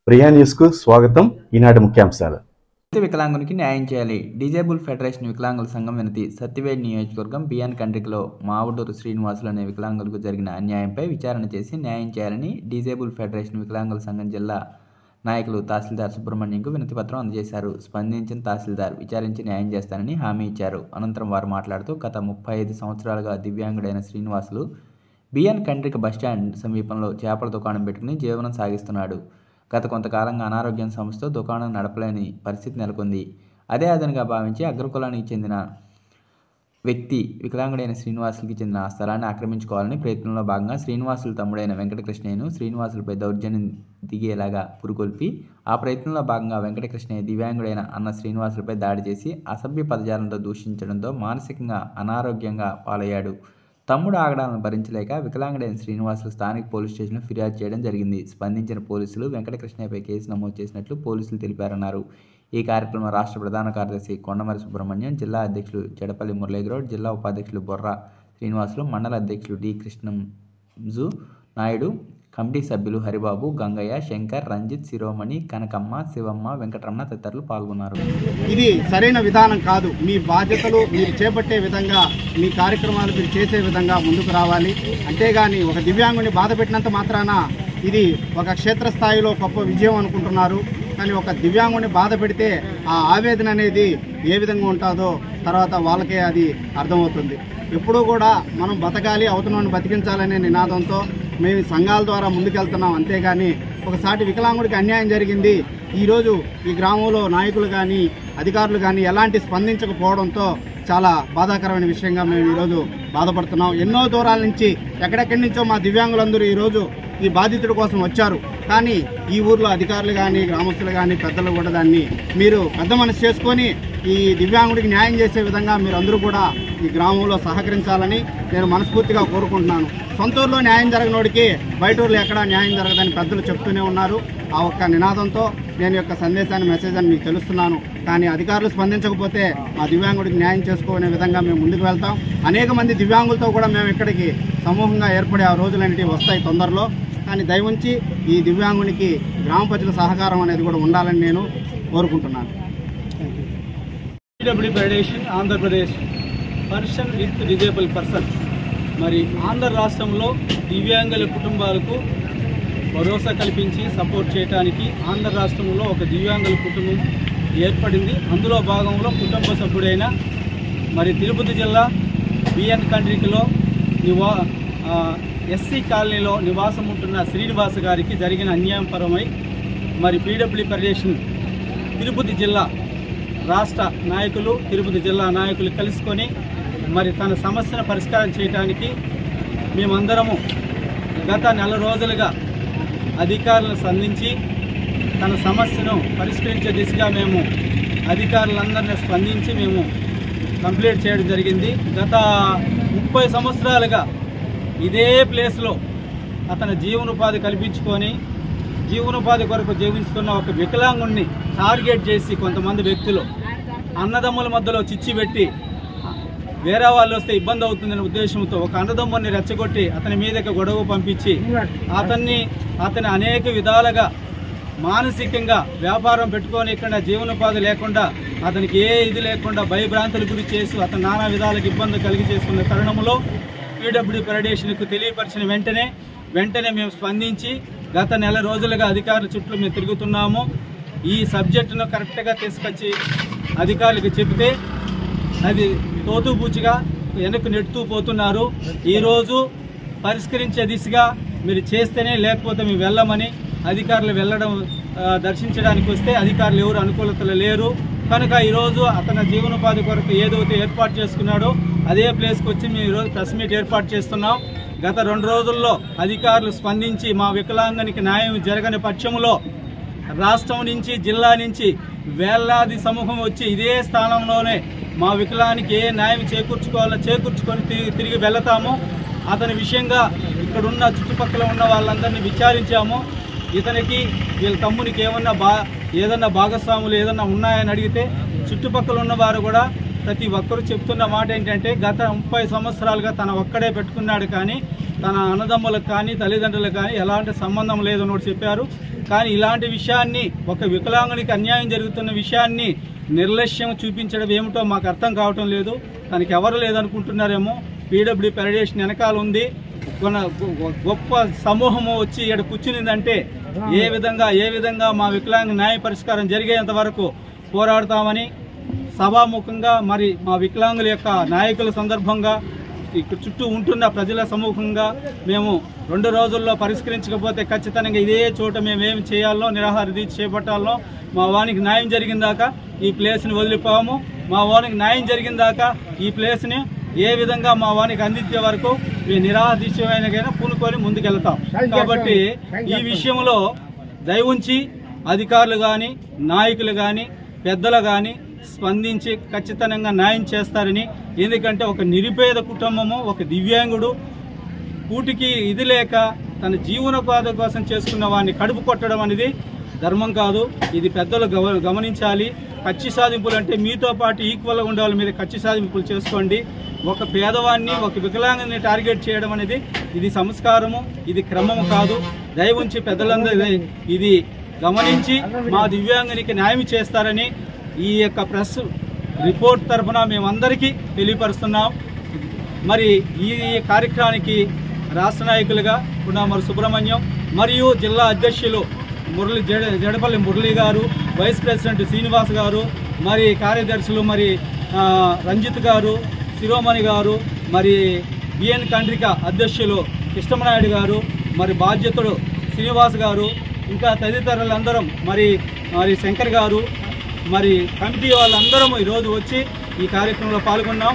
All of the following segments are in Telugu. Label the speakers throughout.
Speaker 1: ప్రియా న్యూస్కు స్వాగతం. ఈనాటి ముఖ్యాంశాలు.
Speaker 2: వికలాంగునికి న్యాయం చేయాలి. డిజేబుల్ ఫెడరేషన్ వికలాంగుల సంఘం వినతి. సత్యవేడ్ నియోజకవర్గం బిఎన్ కండ్రికలో మావుడూరు శ్రీనివాసులు అనే వికలాంగులకు జరిగిన అన్యాయంపై విచారణ చేసి న్యాయం చేయాలని డిజేబుల్ ఫెడరేషన్ వికలాంగుల సంఘం జిల్లా నాయకులు తహసీల్దార్ సుబ్రహ్మణ్యంకు వినతి పత్రం అందజేశారు. స్పందించిన తహసీల్దార్ విచారించి న్యాయం చేస్తానని హామీ ఇచ్చారు. అనంతరం వారు మాట్లాడుతూ గత 35 సంవత్సరాలుగా దివ్యాంగుడైన శ్రీనివాసులు బిఎన్ కండ్రిక బస్టాండ్ సమీపంలో చేపల దుకాణం పెట్టుకుని జీవనం సాగిస్తున్నాడు. గత కొంతకాలంగా అనారోగ్యం సమస్యతో దుకాణం నడపలేని పరిస్థితి నెలకొంది. అదే అదనుగా భావించి అగ్రకులానికి చెందిన వ్యక్తి వికలాంగుడైన శ్రీనివాసులకి చెందిన ఆ స్థలాన్ని ఆక్రమించుకోవాలని ప్రయత్నంలో భాగంగా శ్రీనివాసుల తమ్ముడైన వెంకటకృష్ణయ్యను శ్రీనివాసులపై దౌర్జన్యం దిగేలాగా పురుకొల్పి ఆ ప్రయత్నంలో భాగంగా వెంకటకృష్ణయ్య దివ్యాంగుడైన అన్న శ్రీనివాసులపై దాడి చేసి అసభ్య పదజాలంతో దూషించడంతో మానసికంగా అనారోగ్యంగా పాలయ్యాడు. తమ్ముడు ఆగడాలను భరించలేక వికలాంగుడైన శ్రీనివాసులు స్థానిక పోలీస్ స్టేషన్లో ఫిర్యాదు చేయడం జరిగింది. స్పందించిన పోలీసులు వెంకటకృష్ణయ్యపై కేసు నమోదు చేసినట్లు పోలీసులు తెలిపారన్నారు. ఈ కార్యక్రమంలో రాష్ట్ర ప్రధాన కార్యదర్శి కొండమరి సుబ్రహ్మణ్యం, జిల్లా అధ్యక్షులు జడపల్లి మురళీగౌడ్, జిల్లా ఉపాధ్యక్షులు బొర్రా శ్రీనివాసులు, మండల అధ్యక్షులు డి కృష్ణంజు నాయుడు, కమిటీ సభ్యులు హరిబాబు, గంగయ్య, శంకర్, రంజిత్, శిరోమణి, కనకమ్మ, శివమ్మ, వెంకటరమణ తదితరులు పాల్గొన్నారు.
Speaker 3: ఇది సరైన విధానం కాదు. మీ బాధ్యతలు మీరు చేపట్టే విధంగా, మీ కార్యక్రమాలు మీరు చేసే విధంగా ముందుకు రావాలి. అంతేగాని ఒక దివ్యాంగుని బాధ పెట్టినంత మాత్రాన ఇది ఒక క్షేత్రస్థాయిలో గొప్ప విజయం అనుకుంటున్నారు. కానీ ఒక దివ్యాంగుని బాధ పెడితే ఆ ఆవేదన అనేది ఏ విధంగా ఉంటుందో తర్వాత వాళ్ళకే అది అర్థమవుతుంది. ఎప్పుడూ కూడా మనం బతకాలి, అవతలను బతికించాలనే నినాదంతో మేము సంఘాల ద్వారా ముందుకెళ్తున్నాం. అంతేగాని ఒకసారి వికలాంగుడికి అన్యాయం జరిగింది, ఈరోజు ఈ గ్రామంలో నాయకులు కానీ అధికారులు కానీ ఎలాంటి స్పందించకపోవడంతో చాలా బాధాకరమైన విషయంగా మేము ఈరోజు బాధపడుతున్నాం. ఎన్నో దూరాల నుంచి ఎక్కడెక్కడి నుంచో మా దివ్యాంగులందరూ ఈరోజు ఈ బాధితుడి కోసం వచ్చారు. కానీ ఈ ఊర్లో అధికారులు కానీ గ్రామస్తులు కానీ పెద్దలు కూడా దాన్ని మీరు పెద్ద మనసు చేసుకొని ఈ దివ్యాంగుడికి న్యాయం చేసే విధంగా మీరు అందరూ కూడా ఈ గ్రామంలో సహకరించాలని నేను మనస్ఫూర్తిగా కోరుకుంటున్నాను. సొంత ఊర్లో న్యాయం జరగనోడికి బయట ఊర్లో ఎక్కడా న్యాయం జరగదని పెద్దలు చెప్తూనే ఉన్నారు. ఆ ఒక్క నినాదంతో నేను యొక్క సందేశాన్ని మెసేజ్ అని మీకు తెలుస్తున్నాను. కానీ అధికారులు స్పందించకపోతే ఆ దివ్యాంగుడికి న్యాయం చేసుకునే విధంగా మేము ముందుకు వెళ్తాం. అనేక మంది దివ్యాంగులతో కూడా మేము ఇక్కడికి సమూహంగా ఏర్పడే ఆ రోజులన్నిటి వస్తాయి తొందరలో. కానీ దయవుంచి ఈ దివ్యాంగునికి గ్రామ ప్రజల సహకారం అనేది కూడా ఉండాలని నేను కోరుకుంటున్నాను.
Speaker 4: PWD federation Andhra Pradesh person with disable person మరి ఆంధ్ర రాష్ట్రంలో దివ్యాంగుల కుటుంబాలకు భరోసా కల్పించి సపోర్ట్ చేయడానికి ఆంధ్ర రాష్ట్రంలో ఒక దివ్యాంగుల కుటుంబం ఏర్పడింది. అందులో భాగంలో కుటుంబ సభ్యుడైన మరి తిరుపతి జిల్లా బిఎన్ కండ్రికలో ఎస్సీ కాలనీలో నివాసం ఉంటున్న శ్రీనివాస గారికి జరిగిన అన్యాయపరమై మరి పీడబ్ల్యూడీ ఫెడరేషన్ తిరుపతి జిల్లా రాష్ట్ర నాయకులు, తిరుపతి జిల్లా నాయకులు కలుసుకొని మరి తన సమస్యను పరిష్కారం చేయడానికి మేమందరము గత నెల రోజులుగా అధికారులను సంధించి తన సమస్యను పరిష్కరించే దిశగా మేము అధికారులందరినీ స్పందించి మేము కంప్లీట్ చేయడం జరిగింది. గత 30 సంవత్సరాలుగా ఇదే ప్లేస్లో అతను జీవనోపాధి కల్పించుకొని జీవనోపాధి కొరకు జీవిస్తున్న ఒక వికలాంగుణ్ణి టార్గెట్ చేసి కొంతమంది వ్యక్తులు అన్నదమ్ముల మధ్యలో చిచ్చి పెట్టి వేరే వాళ్ళు వస్తే ఇబ్బంది అవుతుందనే ఉద్దేశంతో ఒక అన్నదమ్ముని రెచ్చగొట్టి అతని మీదకి గొడవ పంపించి అతని అనేక విధాలుగా మానసికంగా వ్యాపారం పెట్టుకొని ఇక్కడ జీవనోపాధి లేకుండా అతనికి ఏ ఇది లేకుండా భయభ్రాంతులు గురి చేసి అతను నానా విధాలకు ఇబ్బంది కలిగి చేసుకున్న తరుణంలో పీడబ్ల్యూడీ ఫెడరేషన్కు తెలియపరిచిన వెంటనే మేము స్పందించి గత నెల రోజులుగా అధికారుల చుట్టూ మేము తిరుగుతున్నాము. ఈ సబ్జెక్టును కరెక్ట్గా తీసుకొచ్చి అధికారులకు చెబితే అది తోతూబూచిగా వెనక్కు నెట్టుతూ పోతున్నారు. ఈరోజు పరిష్కరించే దిశగా మీరు చేస్తేనే, లేకపోతే మేము వెళ్ళమని అధికారులు దర్శించడానికి వస్తే అధికారులు ఎవరు అనుకూలతలు లేరు. కనుక ఈరోజు అతని జీవనోపాధి కొరకు ఏదైతే ఏర్పాటు చేసుకున్నాడో అదే ప్లేస్కి వచ్చి మేము ఈరోజు ప్రెస్ మీట్ ఏర్పాటు చేస్తున్నాం. గత 2 రోజుల్లో అధికారులు స్పందించి మా వికలాంగునికి న్యాయం జరగని పక్షంలో రాష్ట్రం నుంచి, జిల్లా నుంచి వేలాది సమూహం వచ్చి ఇదే స్థానంలోనే మా వికలానికి ఏ న్యాయం చేకూర్చుకొని తిరిగి వెళతాము. అతని విషయంగా ఇక్కడున్న చుట్టుపక్కల ఉన్న వాళ్ళందరినీ విచారించాము. ఇతనికి వీళ్ళ తమ్మునికి ఏదన్నా భాగస్వాములు ఏదన్నా ఉన్నాయని అడిగితే చుట్టుపక్కల ఉన్నవారు కూడా ప్రతి ఒక్కరు చెప్తున్న మాట ఏంటంటే గత 30 సంవత్సరాలుగా తన ఒక్కడే పెట్టుకున్నాడు, కానీ తన అన్నదమ్ములకు కానీ తల్లిదండ్రులకు కానీ ఎలాంటి సంబంధం లేదని కూడా చెప్పారు. కానీ ఇలాంటి విషయాన్ని, ఒక వికలాంగునికి అన్యాయం జరుగుతున్న విషయాన్ని నిర్లక్ష్యం చూపించడం ఏమిటో మాకు అర్థం కావటం లేదు. తనకి ఎవరు లేదనుకుంటున్నారేమో. పీడబ్ల్యూ ఫెడరేషన్ వెనకాల ఉంది. గొప్ప సమూహము వచ్చి ఇక్కడ కూర్చునిందంటే ఏ విధంగా మా వికలాంగ న్యాయ పరిష్కారం జరిగేంత వరకు పోరాడతామని సభాముఖంగా, మరి మా వికలాంగుల యొక్క నాయకుల సందర్భంగా, ఇక్కడ చుట్టూ ఉంటున్న ప్రజల సమూహంగా మేము 2 రోజుల్లో పరిష్కరించకపోతే ఖచ్చితంగా ఇదే చోట మేము ఏమి చేయాలో, నిరాహార దీక్ష చేపట్టాలో, మా వానికి న్యాయం జరిగిన దాకా ఈ ప్లేస్ని వదిలిపోము. మా వానికి న్యాయం జరిగిన దాకా ఈ ప్లేస్ని ఏ విధంగా మా వానికి అందించే వరకు మేము నిరాహార దీక్ష అయినా పూనుకొని ముందుకెళ్తాం. కాబట్టి ఈ విషయంలో దయవుంచి అధికారులు కానీ, నాయకులు కానీ, పెద్దలు కానీ స్పందించి ఖచ్చితంగా న్యాయం చేస్తారని. ఎందుకంటే ఒక నిరుపేద కుటుంబము, ఒక దివ్యాంగుడు కూటికి ఇది లేక తన జీవనోపాధి కోసం చేసుకున్న వాడిని కడుపు కొట్టడం అనేది ధర్మం కాదు. ఇది పెద్దలు గమనించాలి. కక్షి సాధింపులు అంటే మీతో పాటు ఈక్వల్గా ఉండే వాళ్ళ మీద కక్షి సాధింపులు చేసుకోండి. ఒక పేదవాడిని, ఒక వికలాంగుని టార్గెట్ చేయడం అనేది ఇది సంస్కారము, ఇది క్రమము కాదు. దయవుంచి పెద్దలందరూ ఇది గమనించి మా దివ్యాంగునికి న్యాయం చేస్తారని ఈ యొక్క ప్రెస్ రిపోర్ట్ తరఫున మేమందరికీ తెలియపరుస్తున్నాం. మరి ఈ కార్యక్రమానికి రాష్ట్ర నాయకులుగా పునామరు సుబ్రహ్మణ్యం మరియు జిల్లా అధ్యక్షులు జడపల్లి మురళి గారు, వైస్ ప్రెసిడెంట్ శ్రీనివాస్ గారు, మరి కార్యదర్శులు మరి రంజిత్ గారు, శిరోమణి గారు, మరి బిఎన్ కండ్రిక అధ్యక్షులు కృష్ణమనాయుడు గారు, మరి బాధ్యతుడు శ్రీనివాస్ గారు, ఇంకా తదితరులందరం, మరి శంకర్ గారు, మరి కమిటీ వాళ్ళందరం ఈరోజు వచ్చి ఈ కార్యక్రమంలో పాల్గొన్నాం.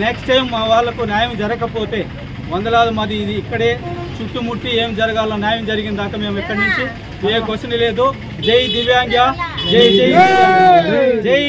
Speaker 4: నెక్స్ట్ టైం మా వాళ్లకు న్యాయం జరగకపోతే వందలాది మంది ఇది ఇక్కడే చుట్టుముట్టి ఏం జరగాలో న్యాయం జరిగిన దాకా మేము ఇక్కడి నుంచి ఏ క్వశ్చన్ లేదు. జై దివ్యాంగ, జై జై జై.